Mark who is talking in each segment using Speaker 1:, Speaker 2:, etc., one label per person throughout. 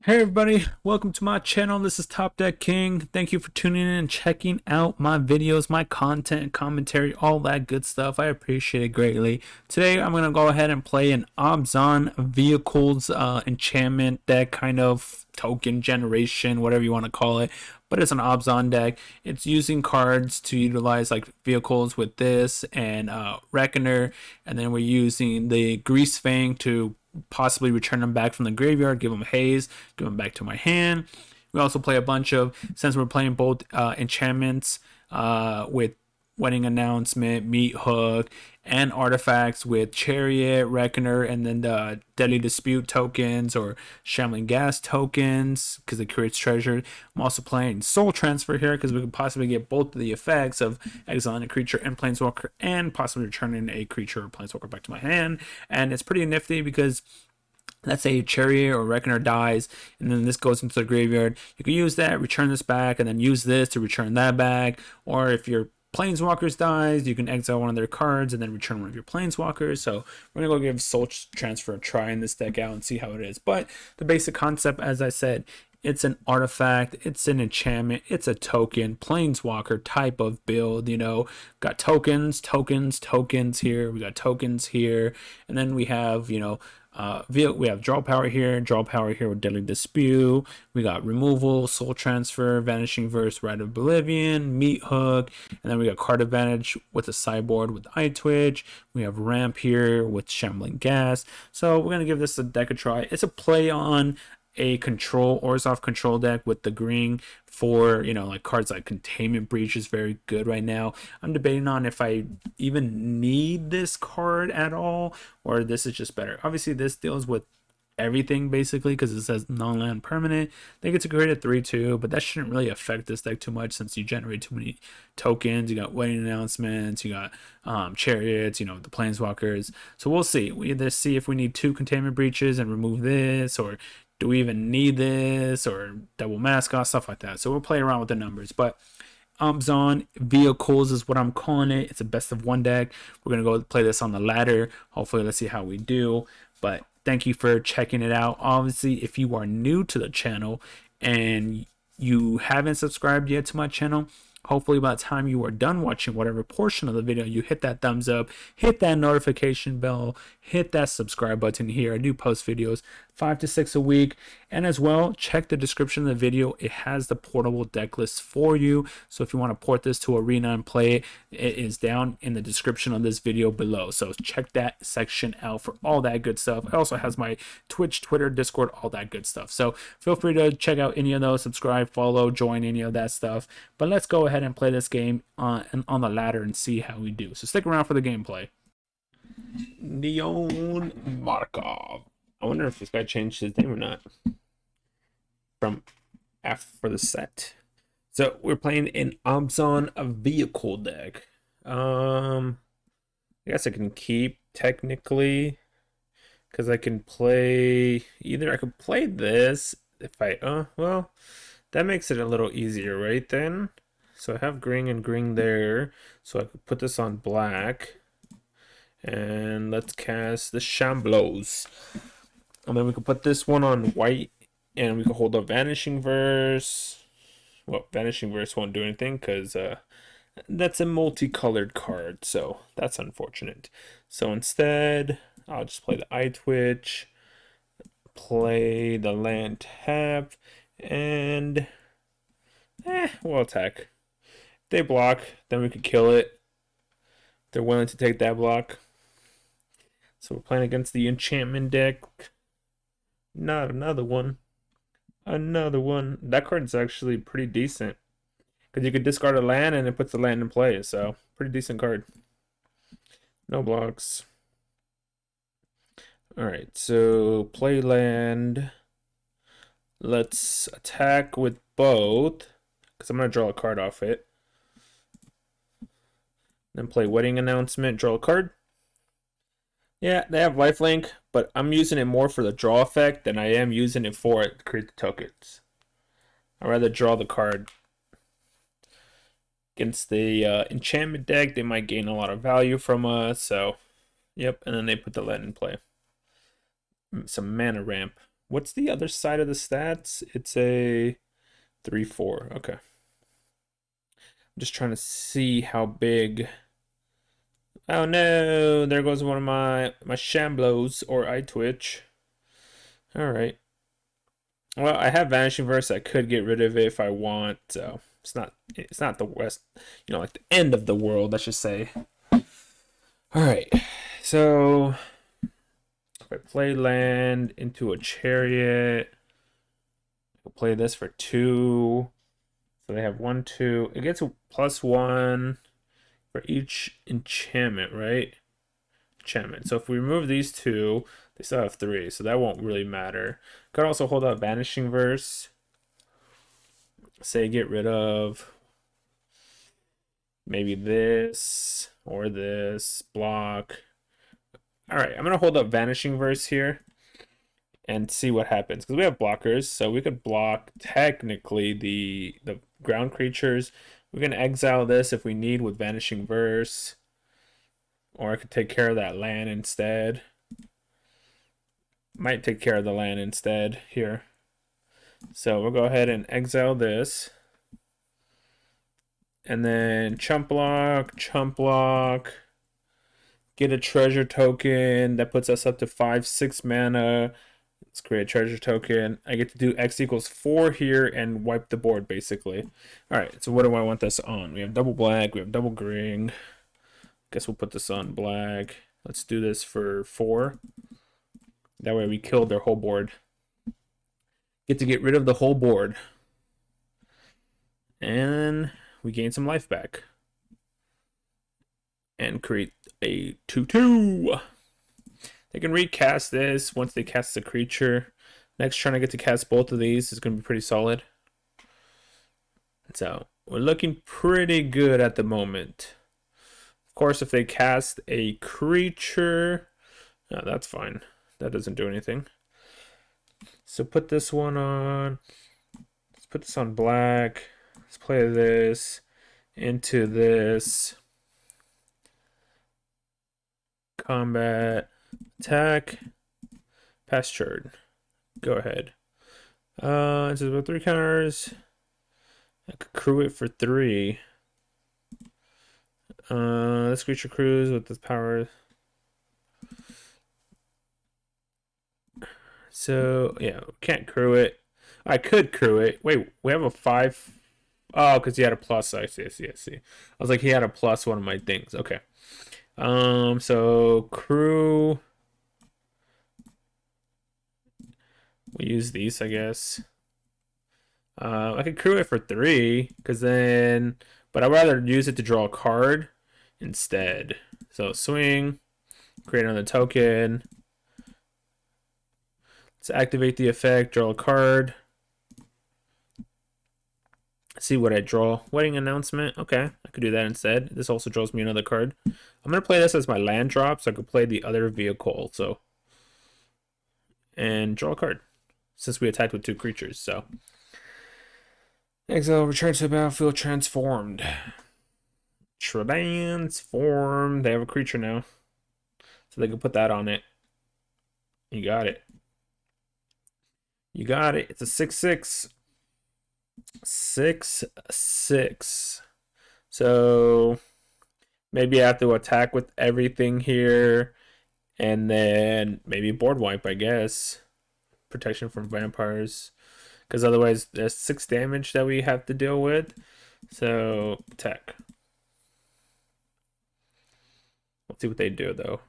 Speaker 1: Hey everybody, welcome to my channel. This is Top Deck King. Thank you for tuning in and checking out my videos, my content, commentary, all that good stuff. I appreciate it greatly. Today I'm going to go ahead and play an Abzan Vehicles enchantment deck, kind of token generation, whatever you want to call it. But it's an Abzan deck. It's using cards to utilize like vehicles with this and Reckoner, and then we're using the Grease Fang to possibly return them back from the graveyard, give them haze, give them back to my hand. We also play a bunch of, since we're playing both enchantments with Wedding Announcement, Meat Hook, and artifacts with Chariot, Reckoner, and then the Deadly Dispute tokens or Shambling Gas tokens because it creates treasure. I'm also playing Soul Transfer here because we could possibly get both of the effects of exiling a creature and Planeswalker and possibly returning a creature or Planeswalker back to my hand. And it's pretty nifty because let's say Chariot or Reckoner dies and then this goes into the graveyard, you can use that, return this back, and then use this to return that back. Or if your Planeswalkers dies, you can exile one of their cards and then return one of your Planeswalkers. So we're gonna go give Soul Transfer a try in this deck out and see how it is. But the basic concept, as I said, it's an artifact, it's an enchantment, it's a token, Planeswalker type of build, got tokens here, we got tokens here, and then we have, we have draw power here with Deadly Dispute. We got removal, Soul Transfer, Vanishing Verse, Rite of Oblivion, Meat Hook, and then we got card advantage with the sideboard with Eye Twitch. We have ramp here with Shambling Gas. So we're gonna give this a deck a try. It's a play on a control Orzhov control deck with the green for like cards like Containment Breach is very good right now. I'm debating on if I even need this card at all or this is just better. Obviously this deals with everything basically because it says non-land permanent. They get to create a 3/2, but that shouldn't really affect this deck too much since you generate too many tokens. You got Wedding Announcements, you got Chariots, the Planeswalkers. So we'll see. We either see if we need 2 Containment Breaches and remove this, or do we even need this, or double mascot, stuff like that. So we'll play around with the numbers. But Abzan Vehicles is what I'm calling it. It's a best of one deck. We're going to go play this on the ladder. Hopefully, let's see how we do. But thank you for checking it out. Obviously, if you are new to the channel and you haven't subscribed yet to my channel, hopefully by the time you are done watching whatever portion of the video, you hit that thumbs up, hit that notification bell, hit that subscribe button here. I do post videos 5 to 6 a week. And as well, check the description of the video. It has the portable deck list for you. So if you want to port this to Arena and play it, it is down in the description of this video below. So check that section out for all that good stuff. It also has my Twitch, Twitter, Discord, all that good stuff. So feel free to check out any of those, subscribe, follow, join any of that stuff. But let's go ahead and play this game on the ladder and see how we do. So stick around for the gameplay. Neon Markov. I wonder if this guy changed his name or not from after the set. So we're playing an Abzan vehicle deck. I guess I can keep technically because I can play either. I could play this if I well, that makes it a little easier, right? Then so I have green and green there, so I could put this on black. And let's cast the Shamblos. And then we can put this one on white. And we can hold a Vanishing Verse. Well, Vanishing Verse won't do anything because that's a multicolored card. So that's unfortunate. So instead, I'll just play the Eye Twitch. Play the land tap. And we'll attack. If they block, then we could kill it. If they're willing to take that block. So we're playing against the enchantment deck. Not another one. Another one. That card's actually pretty decent. Because you could discard a land and it puts the land in play. So, pretty decent card. No blocks. Alright, so play land. Let's attack with both. Because I'm going to draw a card off it. Then play Wedding Announcement, draw a card. Yeah, they have lifelink, but I'm using it more for the draw effect than I am using it for it to create the tokens. I'd rather draw the card. Against the enchantment deck, they might gain a lot of value from us, so yep, and then they put the land in play. Some mana ramp what's the other side of the stats? It's a 3/4. Okay. I'm just trying to see how big. Oh no, there goes one of my Shamblos or iTwitch. All right. Well, I have Vanishing Verse. I could get rid of it if I want. So it's not the west, like the end of the world, I should say. All right. So if I play land into a Chariot, I'll play this for 2. So they have 1, 2. It gets a +1 for each enchantment, right? Enchantment. So if we remove these 2, they still have 3, so that won't really matter. Could also hold up Vanishing Verse. Say get rid of maybe this or this block. All right, I'm gonna hold up Vanishing Verse here and see what happens, because we have blockers, so we could block technically the ground creatures. We can exile this if we need with Vanishing Verse, or I could take care of that land instead. Might take care of the land instead here. So we'll go ahead and exile this. And then chump block, get a treasure token that puts us up to 5, 6 mana. Let's create a treasure token. I get to do X equals 4 here and wipe the board basically. All right, so what do I want this on? We have double black, we have double green. Guess we'll put this on black. Let's do this for 4. That way we kill their whole board. Get to get rid of the whole board. And we gain some life back. And create a 2/2. They can recast this once they cast a creature. Next turn I get to cast both of these. It's going to be pretty solid. So we're looking pretty good at the moment. Of course, if they cast a creature, no, that's fine. That doesn't do anything. So put this one on. Let's put this on black. Let's play this into this. Combat, attack, pass turn. Go ahead. It says with 3 counters. I could crew it for 3. This creature crews with this power. So yeah, can't crew it. I could crew it. Wait, we have a 5. Oh, because he had a plus. I see. I was like, he had a plus one of my things. Okay. So crew. We use these, I guess. I could crew it for 3, because then, but I'd rather use it to draw a card instead. So swing, create another token. Let's activate the effect, draw a card. See what I draw. Wedding announcement. Okay, I could do that instead. This also draws me another card. I'm gonna play this as my land drop, so I could play the other vehicle also. And draw a card, since we attacked with 2 creatures. So exile, return to the battlefield, transformed. Transform. They have a creature now, so they can put that on it. You got it. You got it. It's a 6/6. 6/6. So maybe I have to attack with everything here, and then maybe board wipe, I guess. Protection from vampires, because otherwise there's 6 damage that we have to deal with. So attack. Let's see what they do though.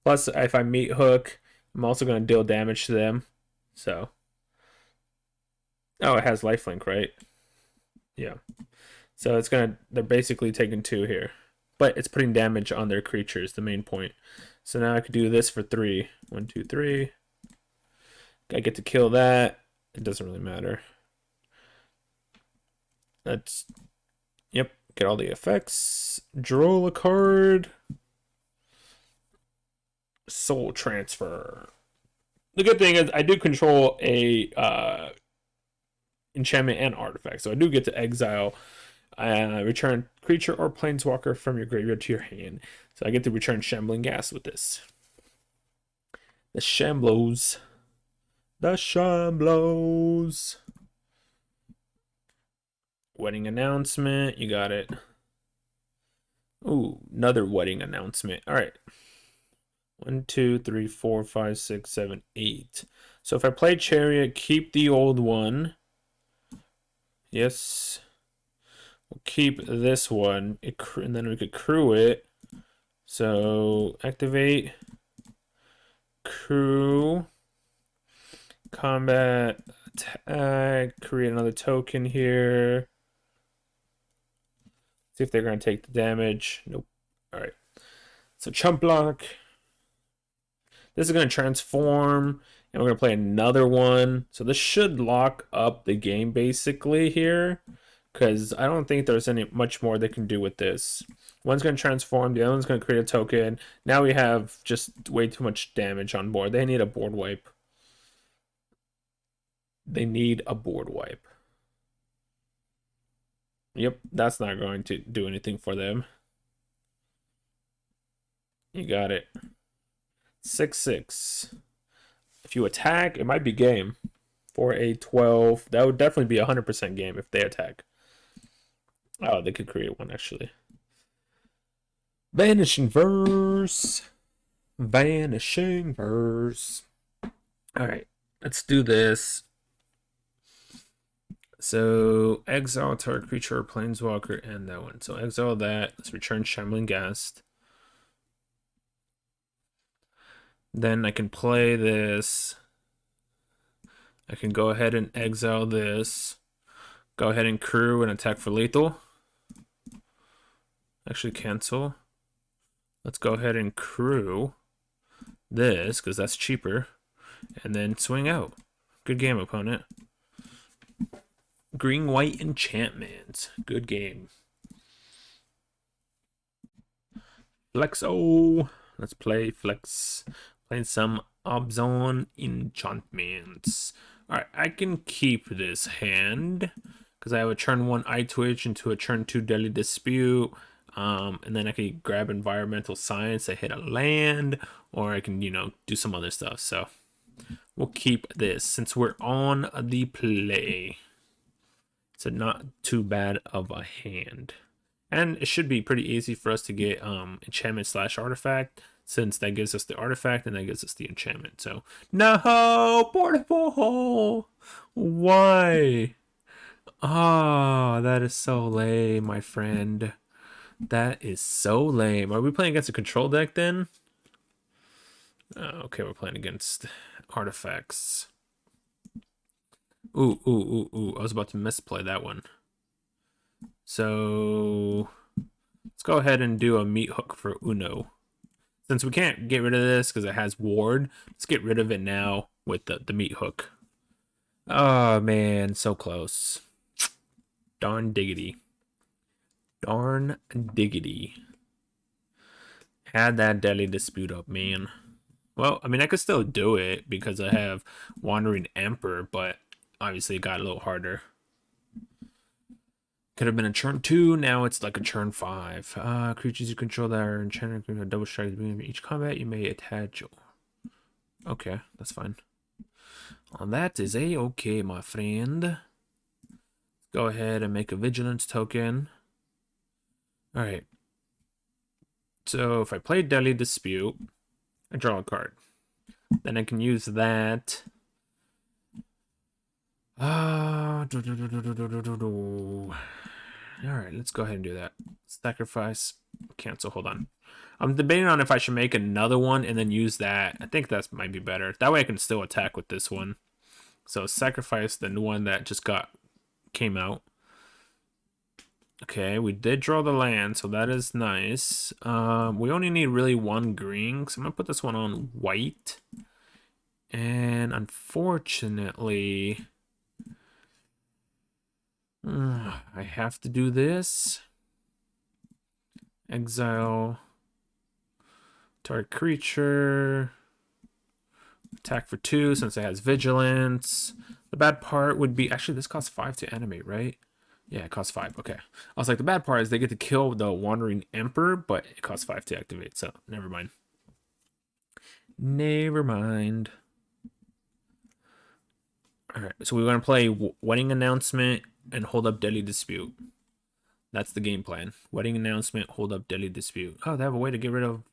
Speaker 1: Plus, if I meet hook, I'm also going to deal damage to them. So, oh, it has lifelink, right? Yeah. So they're basically taking 2 here, but it's putting damage on their creatures, the main point. So now I could do this for 3. 1, 2, 3. I get to kill that. It doesn't really matter. That's, yep, get all the effects. Draw a card. Soul transfer. The good thing is I do control a enchantment and artifact, so I do get to exile, return creature or planeswalker from your graveyard to your hand. So I get to return Shambling Gas with this. The Shamblos. The shine blows. Wedding announcement. You got it. Ooh, another wedding announcement. All right. 1, 2, 3, 4, 5, 6, 7, 8. So if I play Chariot, keep the old one. Yes. We'll keep this one. And then we could crew it. So activate. Crew. Combat. Attack. Create another token here. See if they're going to take the damage. Nope. All right. So chump block. This is going to transform, and we're going to play another one. So this should lock up the game basically here, because I don't think there's any much more they can do with this. One's going to transform, the other one's going to create a token. Now we have just way too much damage on board. They need a board wipe. They need a board wipe. Yep, that's not going to do anything for them. You got it. 6/6. If you attack, it might be game. For a 12, that would definitely be 100% game if they attack. Oh, they could create one actually. Vanishing Verse. Vanishing Verse. All right, let's do this. So exile target creature or planeswalker and that one. So exile that. Let's return Shambling Ghast. Then I can play this. I can go ahead and exile this. Go ahead and crew and attack for lethal. Actually cancel. Let's go ahead and crew this because that's cheaper. And then swing out. Good game, opponent. Green-white enchantments. Good game. Flexo. Let's play Flex. Playing some Abzan Enchantments. Alright, I can keep this hand because I have a turn 1 Eye Twitch into a turn 2 Deadly Dispute. And then I can grab Environmental Science to hit a land, or I can, do some other stuff. So we'll keep this since we're on the play. So not too bad of a hand. And it should be pretty easy for us to get enchantment / artifact, since that gives us the artifact and that gives us the enchantment. So no, portable. Why? Ah, that is so lame, my friend. That is so lame. Are we playing against a control deck then? Okay, we're playing against artifacts. Ooh. I was about to misplay that one. So let's go ahead and do a meat hook for Uno. Since we can't get rid of this because it has ward, let's get rid of it now with the meat hook. Oh man, so close. Darn diggity. Darn diggity. Had that Deadly Dispute up, man. Well, I mean, I could still do it because I have Wandering Emperor, but obviously it got a little harder. Could have been a turn 2, now it's like a turn 5. Creatures you control that are enchanted can double strike at the beginning of each combat. You may attach. Okay, that's fine. Well, that is a-okay, my friend. Go ahead and make a vigilance token. Alright. So if I play Deadly Dispute, I draw a card. Then I can use that. Alright, let's go ahead and do that. Sacrifice, cancel, hold on. I'm debating on if I should make another one and then use that. I think that might be better. That way I can still attack with this one. So sacrifice the one that just came out. Okay, we did draw the land, so that is nice. We only need really one green, so I'm gonna put this one on white. And unfortunately, I have to do this. Exile target creature. Attack for 2 since it has vigilance. The bad part would be, actually this costs 5 to animate, right? Yeah, it costs 5. Okay. I was like, the bad part is they get to kill the Wandering Emperor, but it costs 5 to activate, so never mind. Never mind. Alright, so we're going to play Wedding Announcement and Hold Up Deadly Dispute. That's the game plan. Wedding Announcement, Hold Up Deadly Dispute. Oh, they have a way to get rid of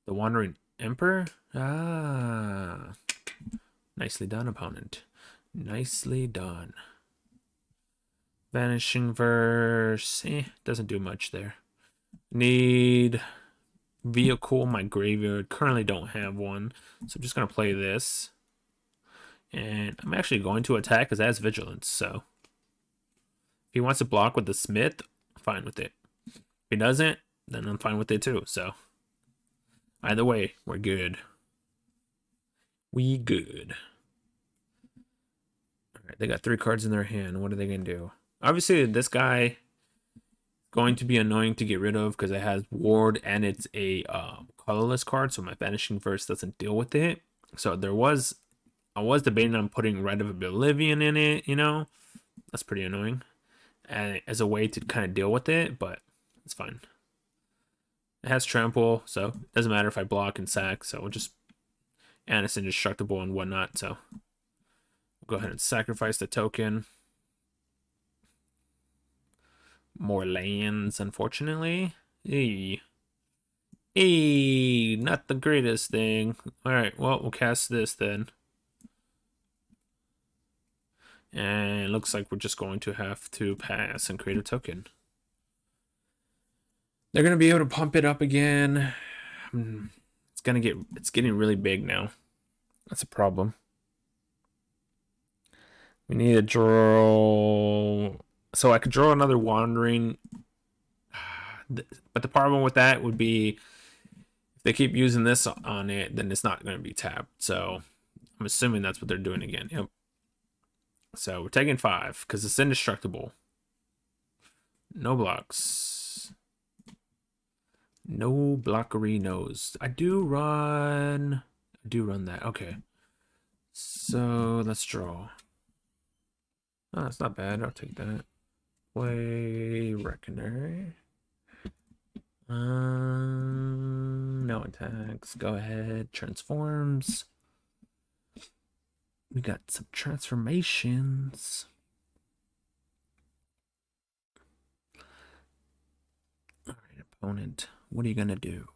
Speaker 1: the Wandering Emperor? Ah. Nicely done, opponent. Nicely done. Vanishing Verse. Doesn't do much there. Need vehicle in my graveyard. Currently don't have one. So I'm just going to play this. And I'm actually going to attack because it has Vigilance. So if he wants to block with the Smith, I'm fine with it. If he doesn't, then I'm fine with it too. So either way, we're good. We good. Alright, they got 3 cards in their hand. What are they going to do? Obviously, this guy going to be annoying to get rid of because it has Ward and it's a colorless card, so my Vanishing Verse doesn't deal with it. So I was debating on putting Red of Oblivion in it, you know? That's pretty annoying. And as a way to kind of deal with it, but it's fine. It has Trample, so it doesn't matter if I block and sack, so we'll just... And it's indestructible and whatnot, so... We'll go ahead and sacrifice the token. More lands, unfortunately. Not the greatest thing. Alright, well, we'll cast this then. And it looks like we're just going to have to pass and create a token. They're going to be able to pump it up again. It's getting really big now. That's a problem. We need to draw... So I could draw another Wandering. But the problem with that would be if they keep using this on it, then it's not going to be tapped. So I'm assuming that's what they're doing again. Yep. So we're taking 5 because it's indestructible. No blocks. No blockery nose. I do run that. Okay. So let's draw. Oh, that's not bad. I'll take that. Play Reckoner. No attacks. Go ahead. Transforms. We got some transformations. All right, opponent. What are you gonna do?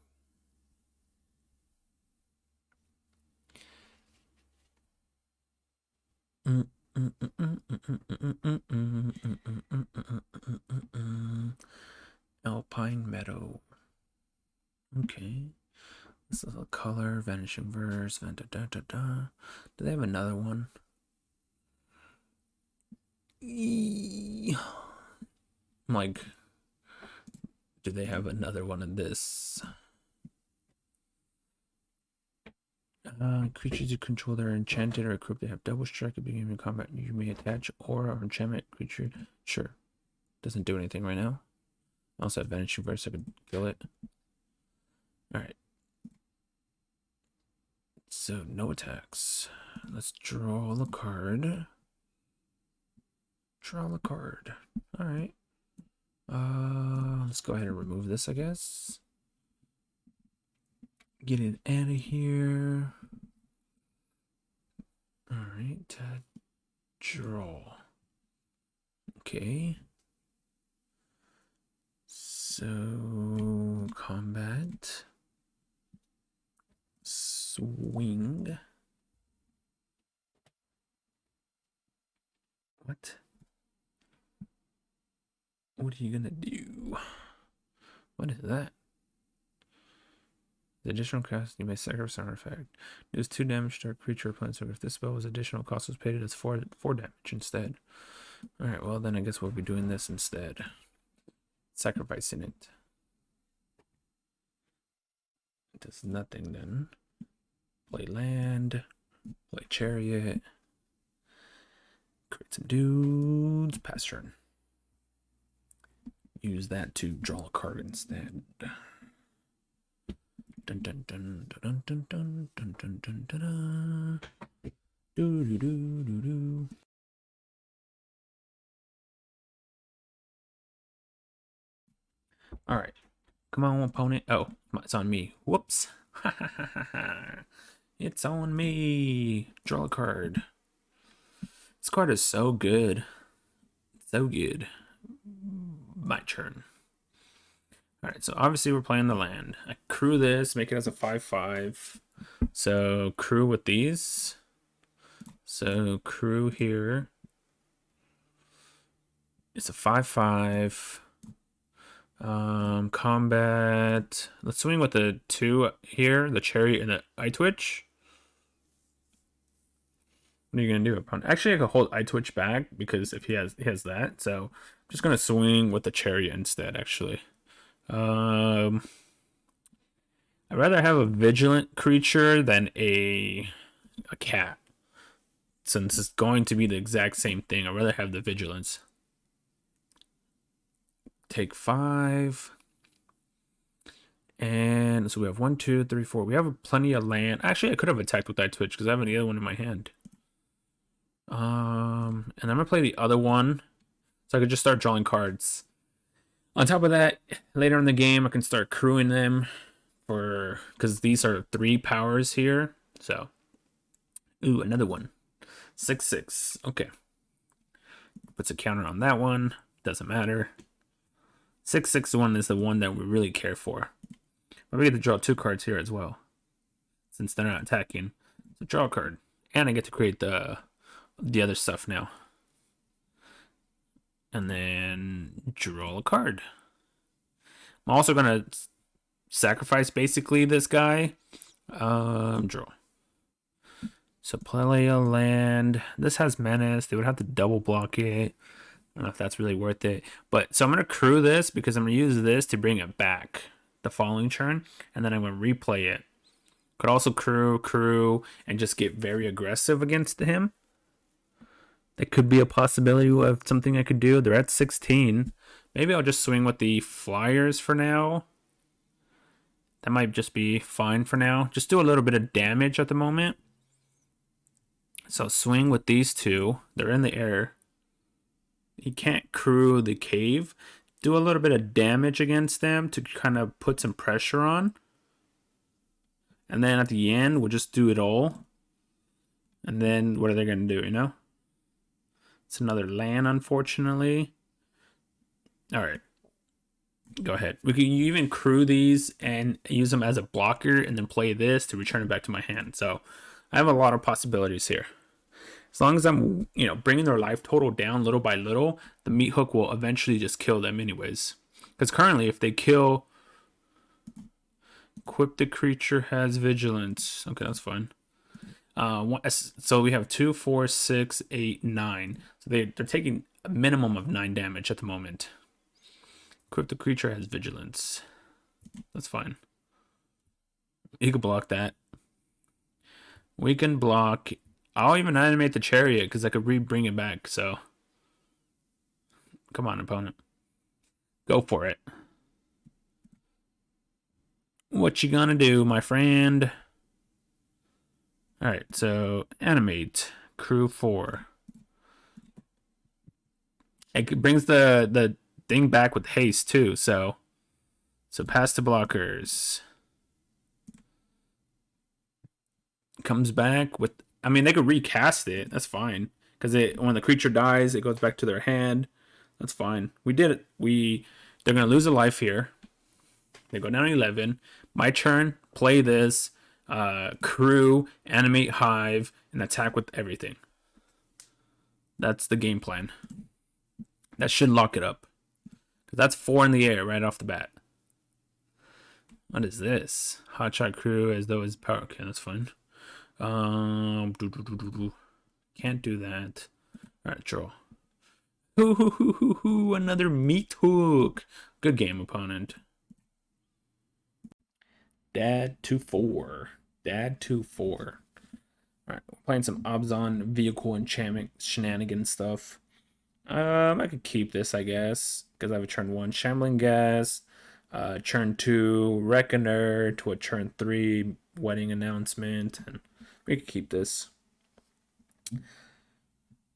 Speaker 1: Alpine Meadow. Okay. This is a color, Vanishing Verse, Do they have another one? I'm like, do they have another one of this? Creatures you control that are enchanted or equipped that have double strike at the beginning of combat. You may attach aura or enchantment creature. Sure. Doesn't do anything right now. I also have Vanishing Verse, I could kill it. Alright. So, no attacks. Let's draw a card. Draw a card. Alright. Let's go ahead and remove this, I guess. Get it out of here. Alright. Draw. Okay. So, combat. Swing. What? What are you gonna do? What is that? The additional cost, you may sacrifice an artifact. Deals 2 damage to a creature or planeswalker. So if this spell was additional cost was paid, it is 4 damage instead. Alright, well then I guess we'll be doing this instead. Sacrificing it. It does nothing then. Play land. Play chariot. Create some dudes. Pass turn. Use that to draw a card instead. Dun dun dun dun dun dun dun dun dun dun dun. Do do do do do. All right, come on, opponent. Oh, it's on me. Whoops. It's on me. Draw a card. This card is so good. So good. My turn. Alright, so obviously we're playing the land. I crew this, make it as a 5/5. So crew with these. So crew here. It's a 5/5. Combat. Let's swing with the 2 here, the cherry and the eye twitch. What are you gonna do? Actually, I could hold eye twitch back because if he has that. So I'm just gonna swing with the cherry instead. Actually, I'd rather have a vigilant creature than a cat, since it's going to be the exact same thing. I'd rather have the vigilance. Take 5. And so we have 1, 2, 3, 4. We have plenty of land. Actually, I could have attacked with that twitch because I have the other one in my hand. And I'm gonna play the other one so I could just start drawing cards. On top of that, later in the game, I can start crewing them because these are 3 powers here. So, ooh, another one. 6/6. Okay. Puts a counter on that one. Doesn't matter. 6/6 is the one that we really care for. But we get to draw 2 cards here as well, since they're not attacking. So draw a card, and I get to create the other stuff now. And then draw a card. I'm also gonna sacrifice basically this guy. Draw. So play a land. This has menace. They would have to double block it. I don't know if that's really worth it. But so I'm gonna crew this because I'm gonna use this to bring it back the following turn, and then I'm gonna replay it. Could also crew, and just get very aggressive against him. That could be a possibility of something I could do. They're at 16. Maybe I'll just swing with the flyers for now. That might just be fine for now. Just do a little bit of damage at the moment. So swing with these 2. They're in the air. He can't crew the cave. Do a little bit of damage against them to kind of put some pressure on. And then at the end, we'll just do it all. And then what are they going to do, you know? It's another land, unfortunately. All right. Go ahead. We can even crew these and use them as a blocker and then play this to return it back to my hand. So I have a lot of possibilities here. As long as I'm, bringing their life total down little by little, the meat hook will eventually just kill them anyways. Because currently, if they kill... Equip the creature has vigilance. Okay, that's fine. So we have 2, 4, 6, 8, 9. So they're taking a minimum of 9 damage at the moment. Equip the creature has vigilance. That's fine. You can block that. We can block... I'll even animate the chariot because I could bring it back. So, come on, opponent, go for it. What you gonna do, my friend? All right, so animate crew 4. It brings the thing back with haste too. So pass to blockers. Comes back with. I mean, they could recast it. That's fine. Because when the creature dies, it goes back to their hand. That's fine. We did it. They're going to lose a life here. They go down to 11. My turn. Play this. Crew. Animate Hive. And attack with everything. That's the game plan. That should lock it up. Because that's 4 in the air right off the bat. What is this? Hotshot Crew as though it's power. Okay, that's fine. Can't do that. Alright, draw. Another meat hook. Good game, opponent. Dad 2/4. Dad 2/4. Alright, we're playing some Abzan Vehicle Enchantment shenanigan stuff. I could keep this, I guess, because I have a turn 1 Shambling Gas, turn 2 Reckoner to a turn 3 Wedding Announcement, and we could keep this.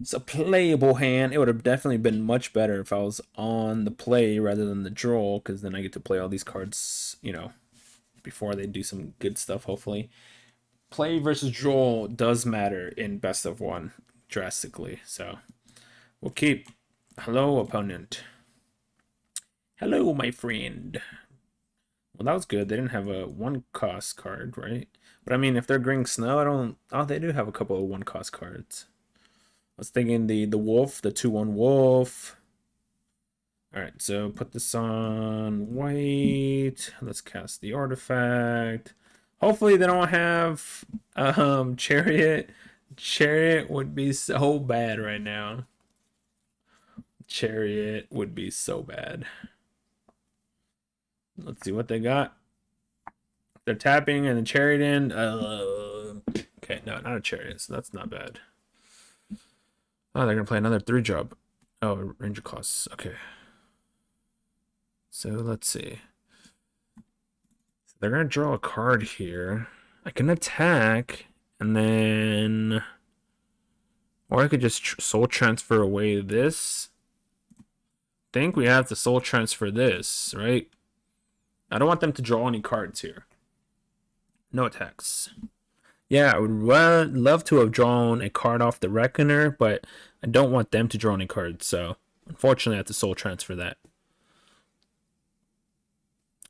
Speaker 1: It's a playable hand. It would have definitely been much better if I was on the play rather than the draw, because then I get to play all these cards, before they do some good stuff, hopefully. Play versus draw does matter in best of 1. drastically. So we'll keep. Hello, opponent. Hello, my friend. Well, that was good. They didn't have a 1-cost card, right? But I mean, if they're green snow, I don't. Oh, they do have a couple of 1-cost cards. I was thinking the wolf, the 2/1 wolf. All right, so put this on white. Let's cast the artifact. Hopefully they don't have chariot. Chariot would be so bad right now. Chariot would be so bad. Let's see what they got. They're tapping and the chariot in. Okay, no, not a chariot, so that's not bad. Oh, they're gonna play another 3-drop. Oh, ranger class. Okay. So let's see. They're gonna draw a card here. I can attack, and then, or I could just soul transfer away this. I think we have to soul transfer this, right? I don't want them to draw any cards here. No attacks. Yeah, I would love to have drawn a card off the Reckoner, but I don't want them to draw any cards, so unfortunately I have to soul transfer that.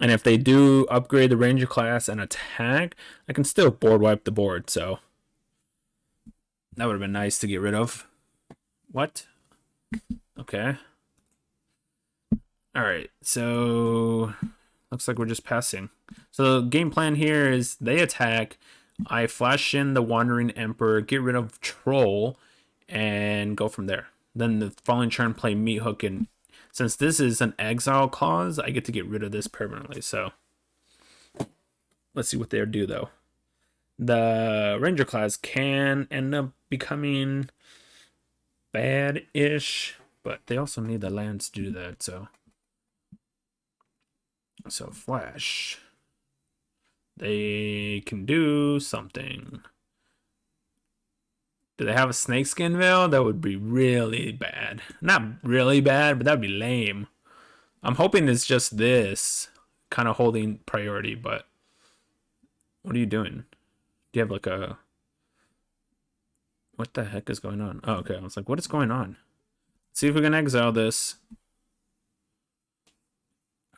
Speaker 1: And if they do upgrade the Ranger class and attack, I can still board wipe the board, so that would have been nice to get rid of. What? Okay. Alright, so looks like we're just passing. So the game plan here is they attack, I flash in the Wandering Emperor, get rid of Troll, and go from there. Then the following turn play Meat Hook, and since this is an exile clause, I get to get rid of this permanently. So let's see what they do though. The Ranger class can end up becoming bad-ish, but they also need the lands to do that, so flash. They can do something. Do they have a Snakeskin Veil? That would be really bad. Not really bad, but that would be lame. I'm hoping it's just this kind of holding priority, but what are you doing? Do you have like a... What the heck is going on? Oh, okay. I was like, what is going on? Let's see if we can exile this.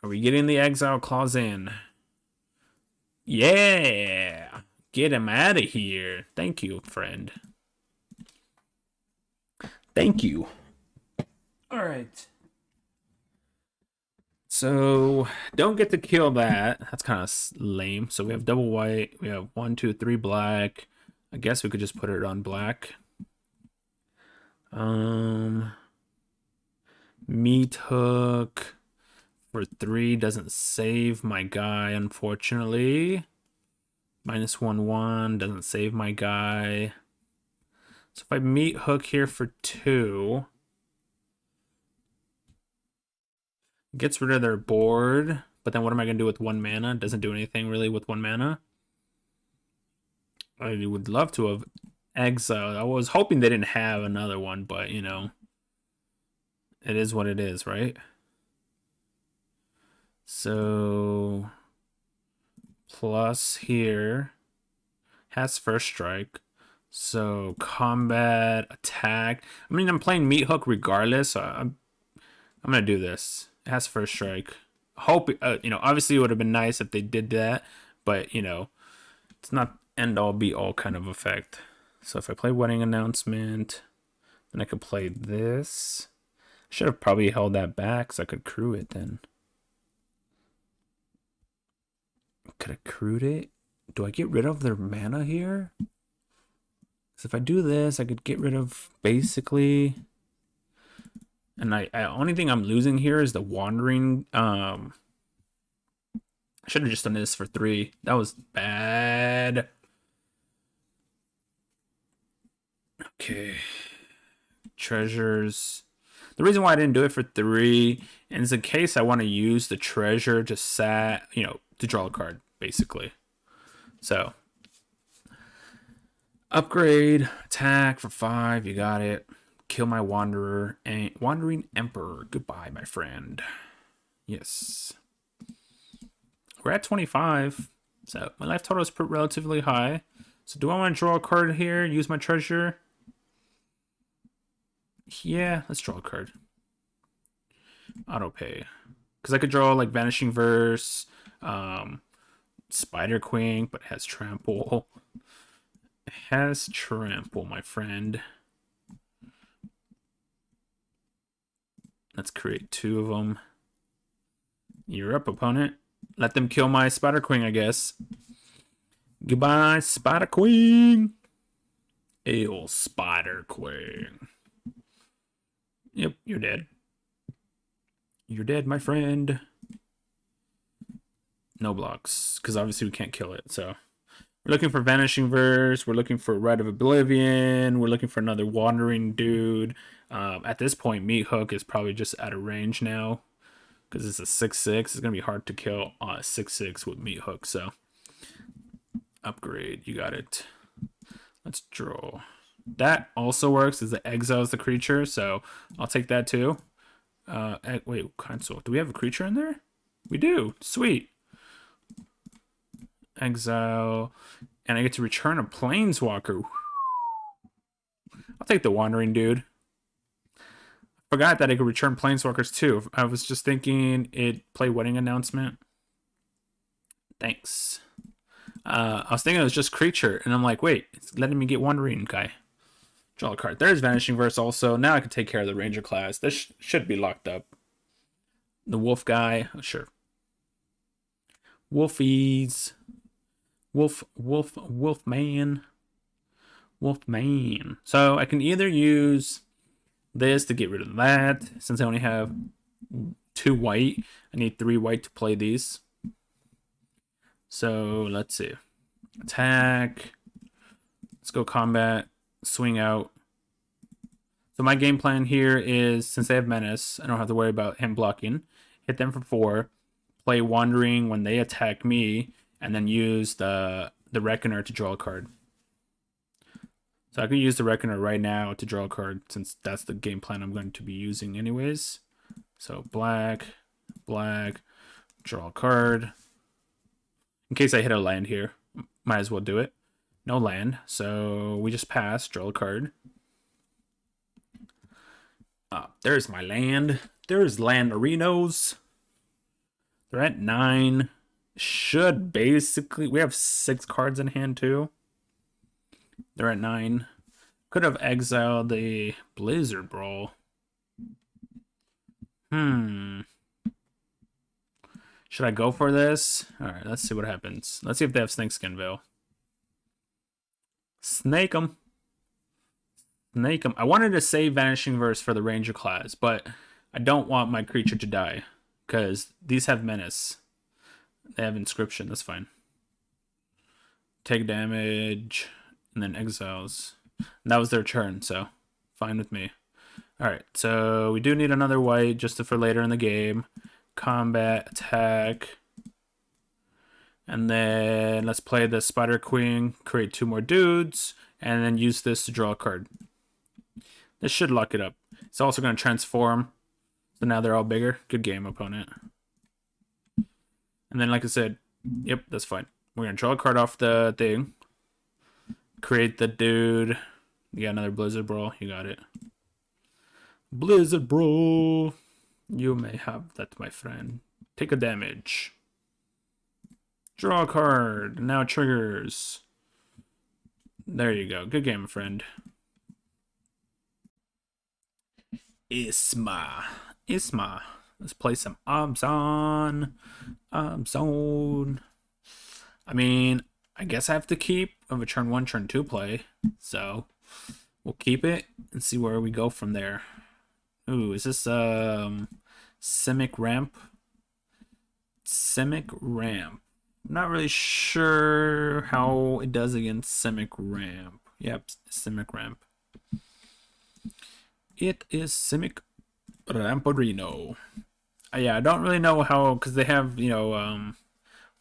Speaker 1: Are we getting the exile clause in? Yeah! Get him out of here. Thank you, friend. Thank you. All right. So don't get to kill that. That's kind of lame. So we have double white. We have 1, 2, 3 black. I guess we could just put it on black. Meat Hook for 3 doesn't save my guy, unfortunately. -1/1 doesn't save my guy. So if I Meat Hook here for 2, gets rid of their board, but then what am I going to do with 1 mana? Doesn't do anything really with 1 mana. I would love to have exiled. I was hoping they didn't have another one, but you know, it is what it is, right? So plus here has first strike. So combat, attack. I mean, I'm playing Meat Hook regardless. So I'm gonna do this. It has first strike. Hope you know. Obviously, it would have been nice if they did that, but you know, it's not end all be all kind of effect. So if I play Wedding Announcement, then I could play this. Should have probably held that back so I could crew it then. Could have crewed it? Do I get rid of their mana here? Because if I do this, I could get rid of basically... And I only thing I'm losing here is the Wandering... I should have just done this for 3. That was bad. Okay. Treasures. The reason why I didn't do it for 3 is in case I want to use the treasure to to draw a card, basically. So upgrade, attack for 5, you got it. Kill my Wanderer and Wandering Emperor. Goodbye, my friend. Yes. We're at 25. So my life total is relatively high. So do I want to draw a card here? Use my treasure? Yeah, let's draw a card. Auto pay. Because I could draw like Vanishing Verse, Spider Queen, but it has Trample. It has Trample, my friend. Let's create 2 of them. You're up, opponent. Let them kill my Spider Queen, I guess. Goodbye, Spider Queen. Ew, Spider Queen. Yep, you're dead. You're dead, my friend. No blocks, because obviously we can't kill it, so... We're looking for Vanishing Verse. We're looking for Rite of Oblivion. We're looking for another Wandering Dude. At this point, Meat Hook is probably just out of range now. Because it's a 6/6. It's going to be hard to kill 6/6 with Meat Hook. So, upgrade. You got it. Let's draw. That also works as it exiles the creature. So, I'll take that too. Wait, console. Do we have a creature in there? We do. Sweet. Exile. And I get to return a Planeswalker. I'll take the Wandering Dude. Forgot that I could return Planeswalkers too. I was just thinking it play Wedding Announcement. Thanks. I was thinking it was just creature, and I'm like, wait, it's letting me get Wandering guy. Draw a card. There's Vanishing Verse also. Now I can take care of the Ranger class. This should be locked up. The Wolf guy. Oh, sure. Wolfies. Wolfman. So I can either use this to get rid of that. Since I only have 2 white, I need 3 white to play these. So let's see. Attack. Let's go combat. Swing out. So my game plan here is, since they have Menace, I don't have to worry about him blocking. Hit them for 4. Play Wandering when they attack me, and then use the Reckoner to draw a card. So I could use the Reckoner right now to draw a card, since that's the game plan I'm going to be using anyways. So black, draw a card. In case I hit a land here, might as well do it. No land, so we just pass, draw a card. There's my land. There's land arenas. They're at 9. Should basically... We have 6 cards in hand too. They're at 9. Could have exiled the Blizzard Brawl. Should I go for this? Alright, let's see what happens. Let's see if they have Snakeskin Veil. Snake 'em. Snake 'em. I wanted to save Vanishing Verse for the Ranger class, but I don't want my creature to die. Because these have Menace. They have Inscription, that's fine. Take damage, and then exiles. And that was their turn, so fine with me. Alright, so we do need another white just for later in the game. Combat, attack. And then let's play the Spider Queen, create 2 more dudes, and then use this to draw a card. This should lock it up. It's also going to transform. So now they're all bigger. Good game, opponent. And then, like I said, yep, that's fine. We're going to draw a card off the thing. Create the dude. You got another Blizzard Brawl. You got it. Blizzard Brawl. You may have that, my friend. Take a damage. Draw a card. Now it triggers. There you go. Good game, friend. Isma. Let's play some Abzan. I mean, I guess I have to keep of a turn 1, turn 2 play. So we'll keep it and see where we go from there. Ooh, is this Simic Ramp? Simic Ramp. I'm not really sure how it does against Simic Ramp. Yep, Simic Ramp. It is Simic Ramporino. Yeah, I don't really know how, because they have, you know,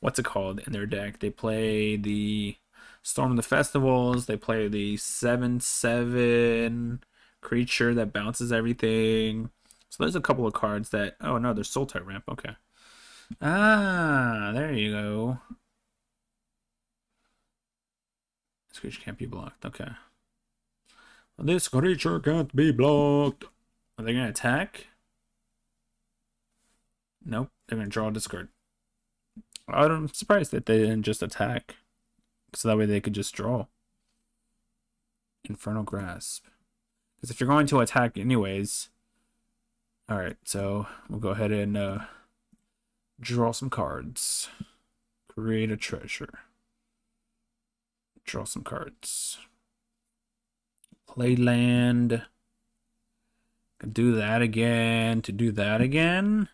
Speaker 1: what's it called in their deck? They play the Storm of the Festivals. They play the 7/7 creature that bounces everything. So there's a couple of cards that... Oh, no, there's Sultai Ramp. Okay. Ah, there you go. This creature can't be blocked. Okay. This creature can't be blocked. Are they gonna attack? Nope, they're gonna draw a discard. I'm surprised that they didn't just attack, so that way they could just draw. Infernal Grasp. Because if you're going to attack anyways... Alright, so we'll go ahead and draw some cards. Create a treasure. Draw some cards. Play land. Do that again. To do that again.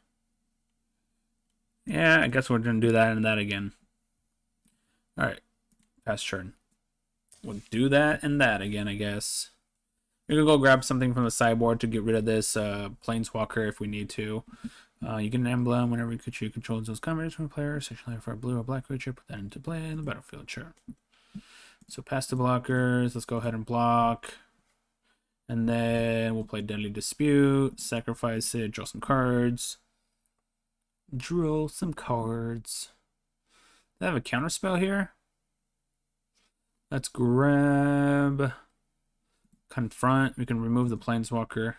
Speaker 1: Yeah, I guess we're going to do that and that again. Alright. Pass turn. We'll do that and that again, I guess. We're going to go grab something from the sideboard to get rid of this Planeswalker if we need to. You get an emblem whenever you control those combinations from a player, essentially for a blue or black creature, put that into play in the battlefield. Sure. So past the blockers, let's go ahead and block. And then we'll play Deadly Dispute, sacrifice it, draw some cards. Draw some cards. Do I have a counterspell here? Let's grab Confront. We can remove the Planeswalker.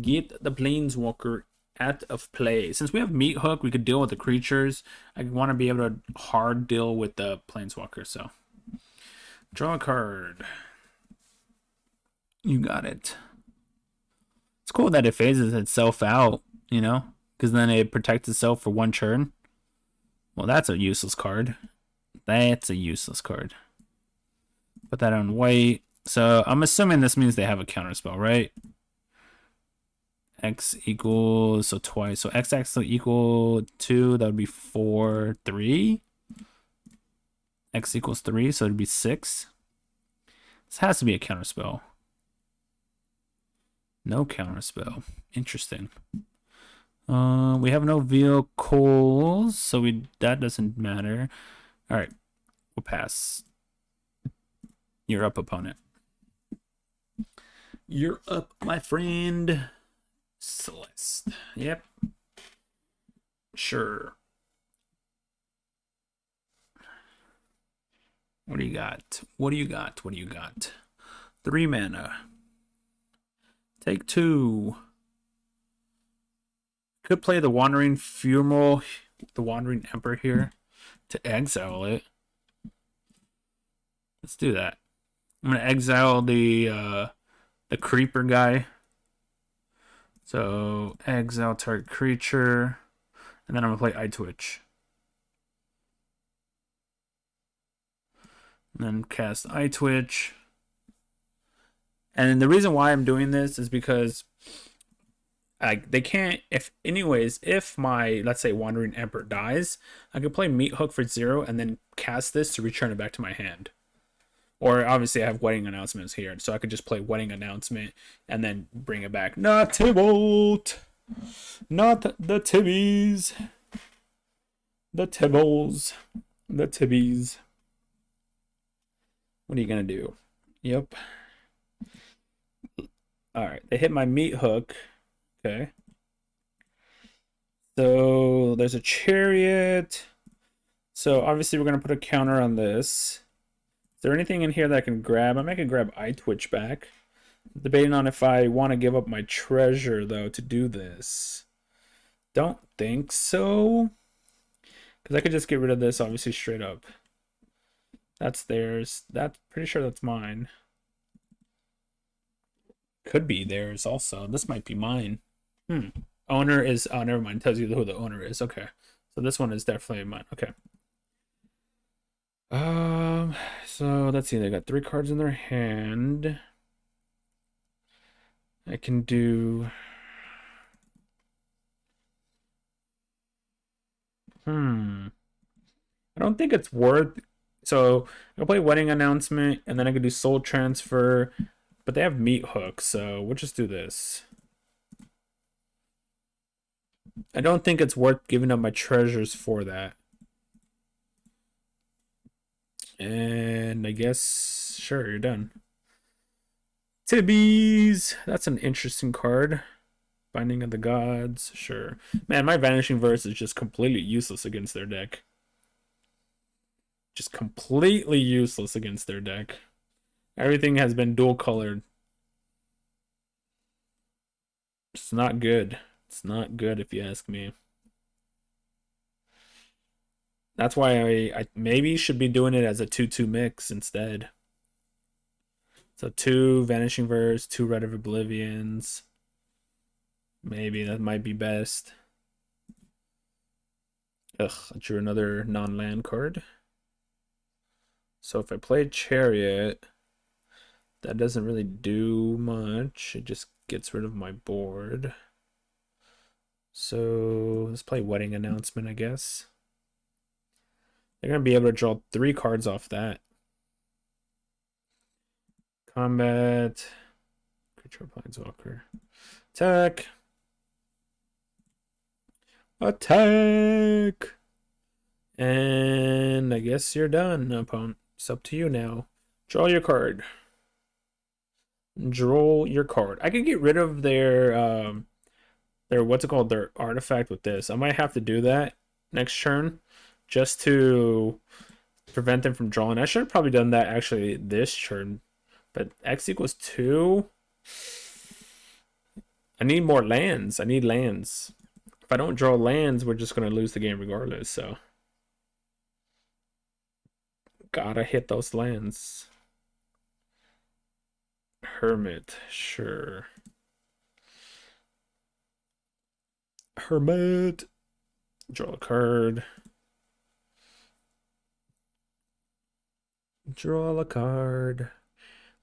Speaker 1: Get the Planeswalker out of play. Since we have Meat Hook, we could deal with the creatures. I want to be able to hard deal with the Planeswalker, so. Draw a card. You got it. It's cool that it phases itself out, you know? Because then it protects itself for one turn. Well, that's a useless card. That's a useless card. Put that on white. So I'm assuming this means they have a counterspell, right? X equals, so twice. So X actually equal 2. That would be 4, 3. X equals 3, so it'd be 6. This has to be a counterspell. No counterspell. Interesting. We have no vehicles, so that doesn't matter. All right, we'll pass. You're up, opponent. You're up, my friend. Celeste. Yep. Sure. What do you got? What do you got? What do you got? 3 mana. Take 2. Could play the Wandering Funeral, the Wandering Emperor here to exile it. Let's do that. I'm gonna exile the creeper guy. So exile target creature, and then I'm gonna play Eye Twitch. And then cast Eye Twitch. And the reason why I'm doing this is because they can't, if my, let's say, Wandering Emperor dies, I can play Meat Hook for 0 and then cast this to return it back to my hand. Or obviously I have Wedding Announcements here, so I could just play Wedding Announcement and then bring it back. Not Tybalt! Not the Tibbies! The Tibbles. The Tibbies. What are you gonna do? Yep. Alright, they hit my Meat Hook. Okay. So there's a Chariot. So obviously we're gonna put a counter on this. Is there anything in here that I can grab? I might can grab Eye Twitch back. I'm debating on if I want to give up my treasure though to do this. Don't think so. Because I could just get rid of this obviously straight up. That's theirs. That's pretty sure that's mine. Could be theirs also. This might be mine. Owner is, oh, never mind. Tells you who the owner is. Okay. So this one is definitely mine. Okay. So let's see. They got 3 cards in their hand. I can do. I don't think it's worth. So I'll play Wedding Announcement, and then I could do Soul Transfer. But they have Meat Hook, so we'll just do this. I don't think it's worth giving up my treasures for that. And I guess, sure, you're done. Tibbies! That's an interesting card. Binding of the Gods, sure. Man, my Vanishing Verse is just completely useless against their deck. Just completely useless against their deck. Everything has been dual colored. It's not good. It's not good if you ask me. That's why I maybe should be doing it as a 2-2 mix instead. So 2 Vanishing Verse, 2 Red of Oblivions. Maybe that might be best. Ugh, I drew another non-land card. So if I play Chariot, that doesn't really do much. It just gets rid of my board. So let's play Wedding Announcement, I guess. They're going to be able to draw 3 cards off that. Combat. Creature Planeswalker. Attack. Attack! And I guess you're done, opponent. It's up to you now. Draw your card. Draw your card. I can get rid of their what's it called, their artifact with this. I might have to do that next turn just to prevent them from drawing. I should have probably done that actually this turn, but X equals 2. I need more lands. I need lands. If I don't draw lands, we're just gonna lose the game regardless, so gotta hit those lands. Hermit, sure. Hermit. Draw a card. Draw a card.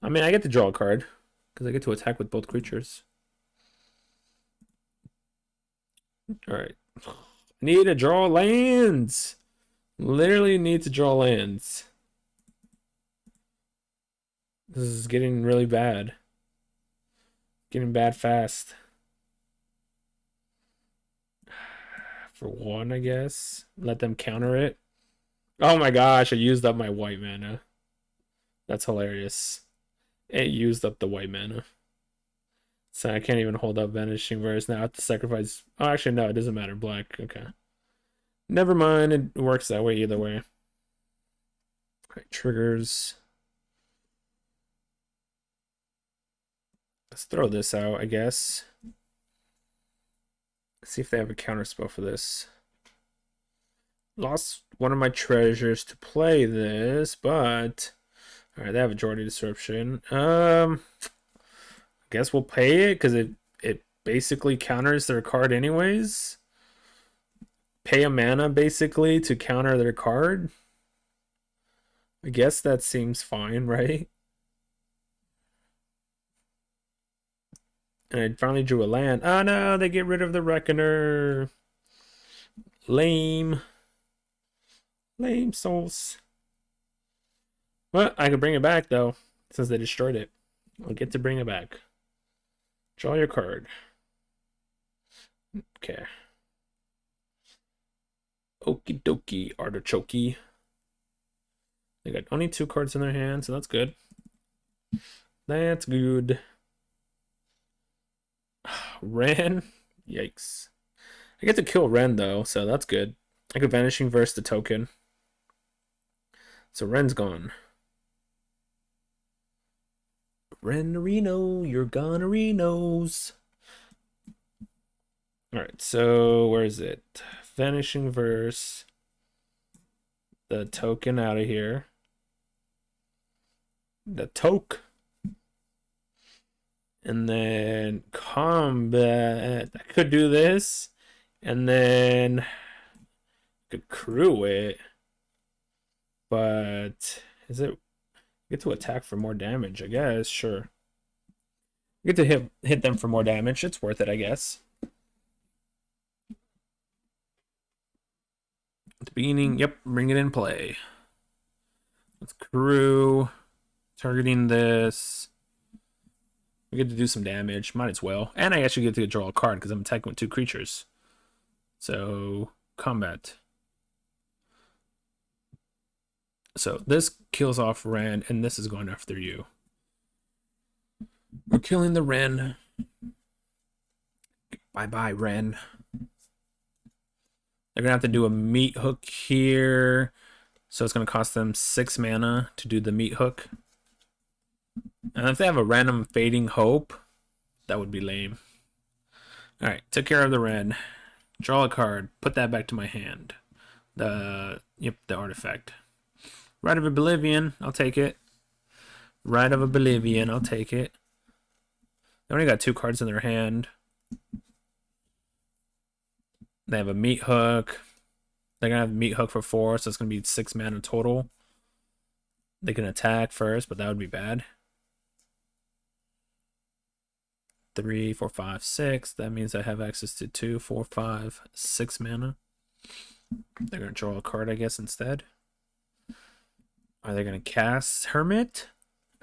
Speaker 1: I mean, I get to draw a card because I get to attack with both creatures. Alright. Need to draw lands. Literally need to draw lands. This is getting really bad. Getting bad fast. For 1, I guess. Let them counter it. Oh my gosh, I used up my white mana. That's hilarious. It used up the white mana. So I can't even hold up Vanishing Verse now. I have to sacrifice. Oh, actually, no, it doesn't matter. Black. Okay. Never mind. It works that way either way. Alright, triggers. Let's throw this out, I guess. Let's see if they have a counter spell for this. Lost one of my treasures to play this, but alright, they have a Jordy Disruption. I guess we'll pay it because it basically counters their card anyways. Pay a mana basically to counter their card. I guess that seems fine, right? And I finally drew a land. Oh no, they get rid of the Reckoner. Lame. Lame souls. Well, I could bring it back though, since they destroyed it. I'll get to bring it back. Draw your card. Okay. Okie dokie, artichoke. They got only 2 cards in their hand, so that's good. That's good. Ren? Yikes. I get to kill Ren though, so that's good. I could Vanishing Verse the token. So Ren's gone. Ren-Reno, you're gone-Renos. Alright, so where is it? Vanishing Verse. The token out of here. The toke. And then combat. I could do this. And then I could crew it. But is it get to attack for more damage, I guess, sure. Get to hit them for more damage. It's worth it, I guess. At the beginning, yep, bring it in play. Let's crew. Targeting this. We get to do some damage. Might as well. And I actually get to draw a card because I'm attacking with 2 creatures. So, combat. So, this kills off Ren, and this is going after you. We're killing the Ren. Bye-bye, Ren. They're going to have to do a meat hook here. So, it's going to cost them 6 mana to do the meat hook. And if they have a random Fading Hope, that would be lame. Alright, took care of the red. Draw a card. Put that back to my hand. The artifact. Rite of Oblivion, I'll take it. Rite of Oblivion, I'll take it. They only got 2 cards in their hand. They have a Meat Hook. They're going to have Meat Hook for 4, so it's going to be 6 mana total. They can attack first, but that would be bad. 3, 4, 5, 6. That means I have access to 2, 4, 5, 6 mana. They're going to draw a card, I guess, instead. Are they going to cast Hermit?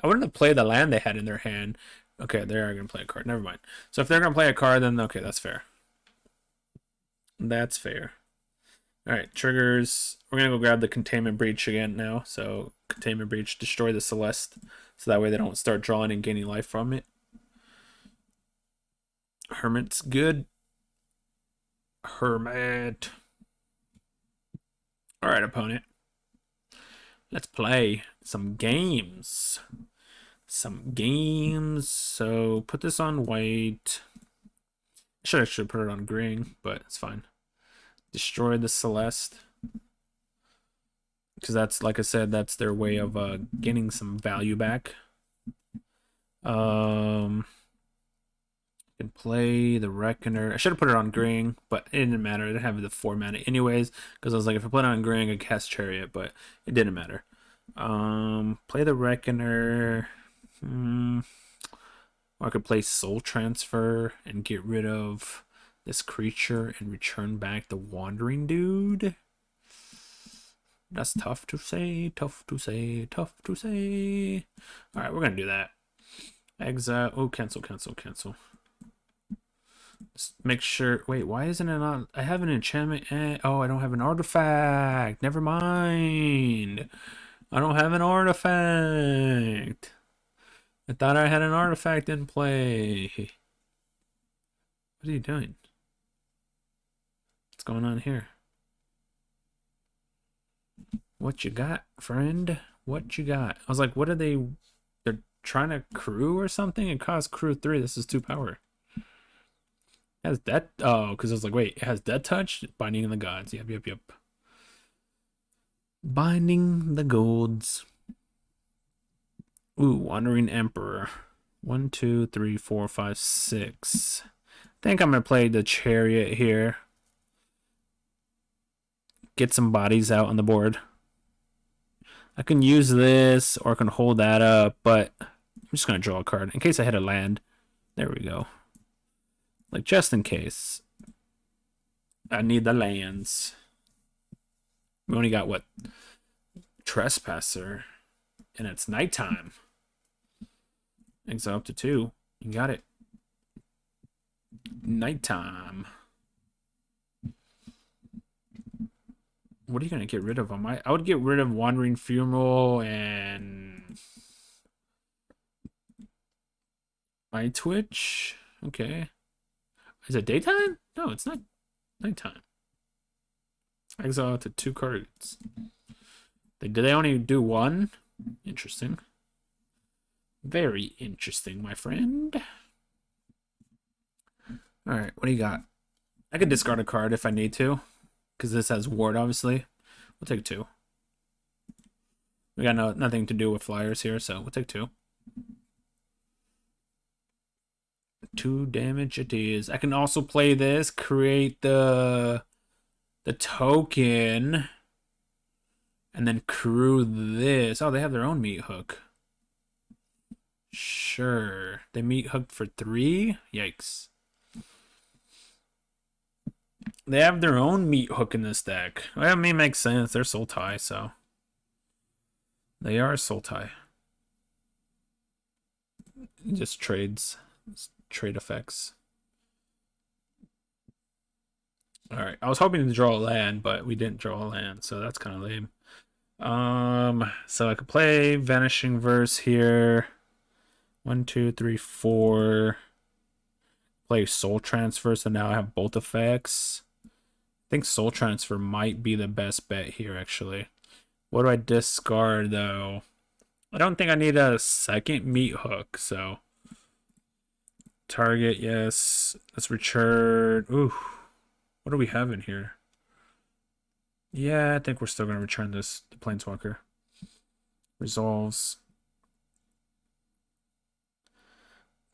Speaker 1: I wouldn't have played the land they had in their hand. Okay, they are going to play a card. Never mind. So if they're going to play a card, then okay, that's fair. That's fair. Alright, triggers. We're going to go grab the Containment Breach again now. So, Containment Breach, destroy the Celeste. So that way they don't start drawing and gaining life from it. Hermit's good. Hermit. Alright, opponent. Let's play some games. So, put this on white. I should actually put it on green, but it's fine. Destroy the Celeste. Because that's, like I said, that's their way of getting some value back. Can play the Reckoner. I should have put it on green, but it didn't matter. It didn't have the 4 mana anyways. Because I was like, if I put it on green, I could cast Chariot, but it didn't matter. Play the Reckoner. Or I could play Soul Transfer and get rid of this creature and return back the Wandering Dude. That's tough to say, tough to say, tough to say. Alright, we're going to do that. Exile. Oh, cancel, cancel, cancel. Just make sure. Wait, why isn't it on? I have an enchantment. Oh, I don't have an artifact. Never mind. I don't have an artifact. I thought I had an artifact in play. What are you doing? What's going on here? What you got, friend? What you got? I was like, what are they? They're trying to crew or something? It costs crew 3. This is 2 power. It has that. Oh, because I was like, wait, it has Death Touch? Binding the Gods. Yep, yep, yep. Binding the Gods. Ooh, Wandering Emperor. 1, 2, 3, 4, 5, 6. I think I'm going to play the Chariot here. Get some bodies out on the board. I can use this, or I can hold that up, but I'm just going to draw a card in case I hit a land. There we go. Like, just in case. I need the lands. We only got, what? Trespasser. And it's nighttime. Exile up to 2. You got it. Nighttime. What are you going to get rid of? I would get rid of Wandering Funeral and My Twitch. Okay. Is it daytime? No, it's not nighttime. Exile to 2 cards. Did they only do 1? Interesting. Very interesting, my friend. Alright, what do you got? I could discard a card if I need to. Because this has Ward, obviously. We'll take 2. We got nothing to do with flyers here, so we'll take 2. 2 damage it is. I can also play this, create the token, and then crew this. Oh, they have their own Meat Hook. Sure. They Meat Hooked for 3? Yikes. They have their own Meat Hook in this deck. Well, I mean, makes sense. They're Sultai, so. They are Sultai. Just trades. Trade effects. Alright, I was hoping to draw a land, but we didn't draw a land, so that's kind of lame. So I could play Vanishing Verse here. 1, 2, 3, 4. Play Soul Transfer, so now I have both effects. I think Soul Transfer might be the best bet here, actually. What do I discard, though? I don't think I need a second meat hook, so target, yes. Let's return. Ooh, what do we have in here? Yeah, I think we're still gonna return this to Planeswalker. Resolves.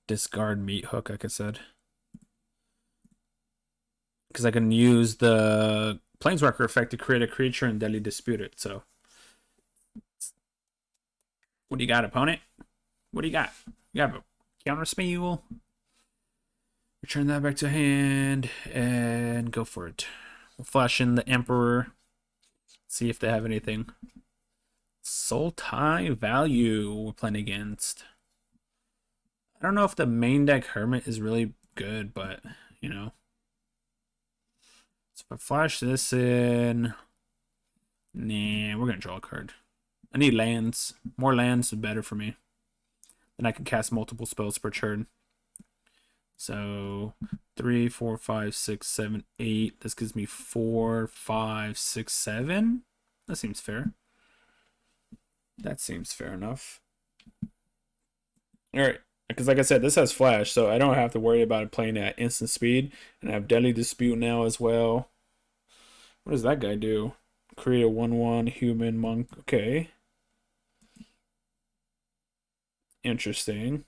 Speaker 1: Discard meat hook, like I said. Because I can use the Planeswalker effect to create a creature and deadly dispute it, so. What do you got, opponent? What do you got? You have a counter spell. Return that back to hand and go for it. We'll flash in the Emperor. See if they have anything. Sultai value we're playing against. I don't know if the main deck Hermit is really good, but you know. So if I flash this in, nah, we're gonna draw a card. I need lands. More lands is better for me. Then I can cast multiple spells per turn. So 3, 4, 5, 6, 7, 8. This gives me 4, 5, 6, 7. That seems fair. That seems fair enough. Alright. Because like I said, this has flash, so I don't have to worry about it playing at instant speed. And I have Deadly Dispute now as well. What does that guy do? Create a 1/1 human monk. Okay. Interesting.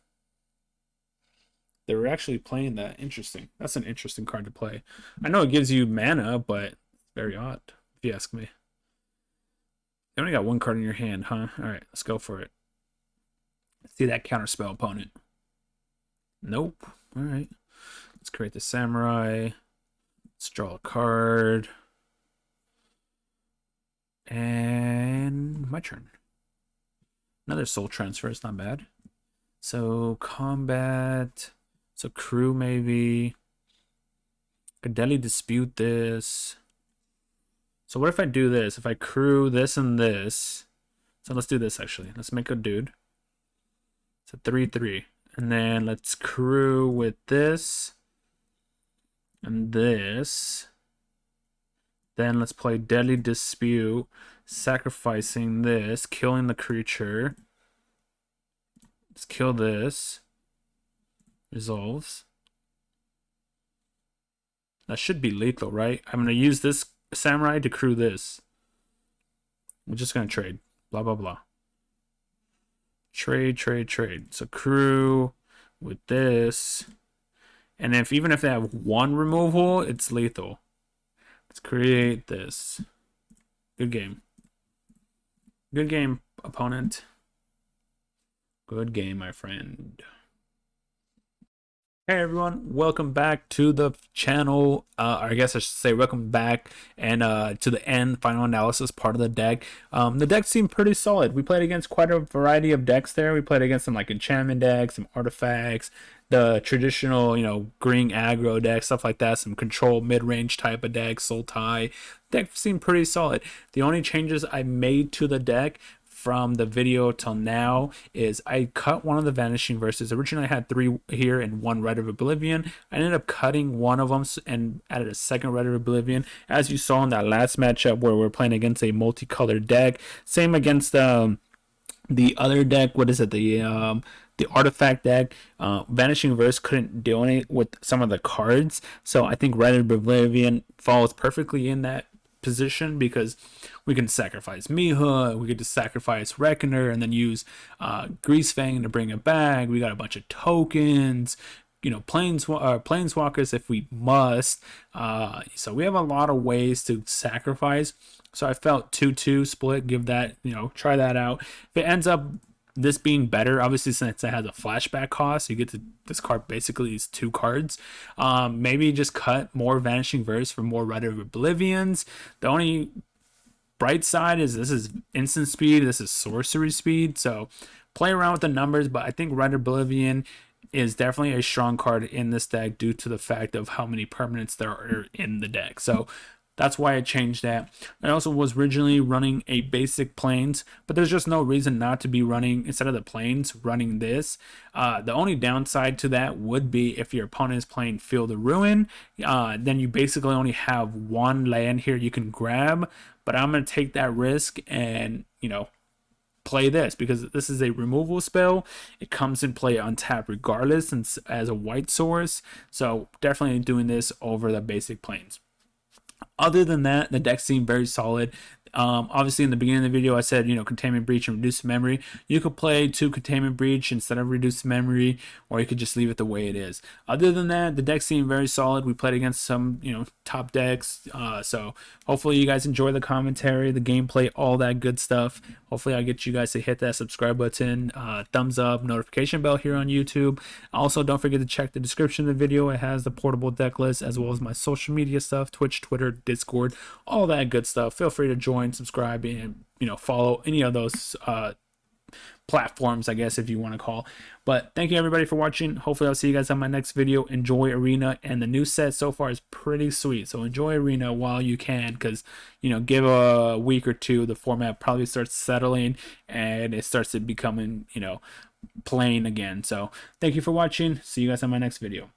Speaker 1: They were actually playing that. Interesting. That's an interesting card to play. I know it gives you mana, but very odd, if you ask me. You only got one card in your hand, huh? Alright, let's go for it. Let's see that counterspell opponent. Nope. Alright. Let's create the samurai. Let's draw a card. And my turn. Another soul transfer is not bad. So combat. So crew maybe. Could deadly dispute this. So what if I do this? If I crew this and this. So let's do this actually. Let's make a dude. It's a 3/3. And then let's crew with this. And this. Then let's play Deadly Dispute. Sacrificing this. Killing the creature. Let's kill this. Resolves. That should be lethal, right? I'm going to use this samurai to crew this. We're just going to trade. Blah, blah, blah. Trade, trade, trade. So crew with this. And even if they have one removal, it's lethal. Let's create this. Good game. Good game, opponent. Good game, my friend. Hey everyone, welcome back to the channel. I guess I should say welcome back and to the end final analysis part of the deck. The deck seemed pretty solid. We played against quite a variety of decks there. We played against some like enchantment decks, some artifacts, the traditional, you know, green aggro deck, stuff like that, some control mid-range type of deck, Sultai. Deck seemed pretty solid. The only changes I made to the deck from the video till now is I cut one of the Vanishing Verses. Originally I had 3 here and 1 Rite of Oblivion. I ended up cutting one of them and added a second Rite of Oblivion, as you saw in that last matchup where we're playing against a multicolored deck. Same against the other deck. What is it? The artifact deck. Vanishing Verse couldn't do anything with some of the cards, so I think Rite of Oblivion falls perfectly in that position because we can sacrifice Miha, we could just sacrifice Reckoner and then use Greasefang to bring it back. We got a bunch of tokens, you know, planeswalkers if we must. So we have a lot of ways to sacrifice. So I felt 2-2 split, give that, you know, try that out. If it ends up this being better, obviously since it has a flashback cost, you get to this card basically is 2 cards. Maybe just cut more Vanishing Verse for more Rite of Oblivions. The only bright side is this is instant speed, this is sorcery speed, so play around with the numbers, but I think Rite of Oblivion is definitely a strong card in this deck due to the fact of how many permanents there are in the deck. So that's why I changed that. I also was originally running a basic planes, but there's just no reason not to be running, instead of the planes, running this. The only downside to that would be if your opponent is playing Field of Ruin, then you basically only have 1 land here you can grab, but I'm going to take that risk and, you know, play this, because this is a removal spell. It comes in play on tap regardless, and as a white source. So definitely doing this over the basic planes. Other than that, the deck seemed very solid. Obviously, in the beginning of the video, I said, Containment Breach and Reduced Memory. You could play 2 Containment Breach instead of Reduced Memory, or you could just leave it the way it is. Other than that, the deck seemed very solid. We played against some, top decks. So hopefully you guys enjoy the commentary, the gameplay, all that good stuff. Hopefully I'll get you guys to hit that subscribe button, thumbs up, notification bell here on YouTube. Also, don't forget to check the description of the video. It has the portable deck list, as well as my social media stuff, Twitch, Twitter, Discord, all that good stuff. Feel free to join, subscribe, and follow any of those platforms, I guess, if you want to call. But thank you everybody for watching. Hopefully I'll see you guys on my next video. Enjoy Arena, and the new set so far is pretty sweet, so enjoy Arena while you can, because give a week or two, the format probably starts settling and it starts to becoming playing again. So thank you for watching. See you guys on my next video.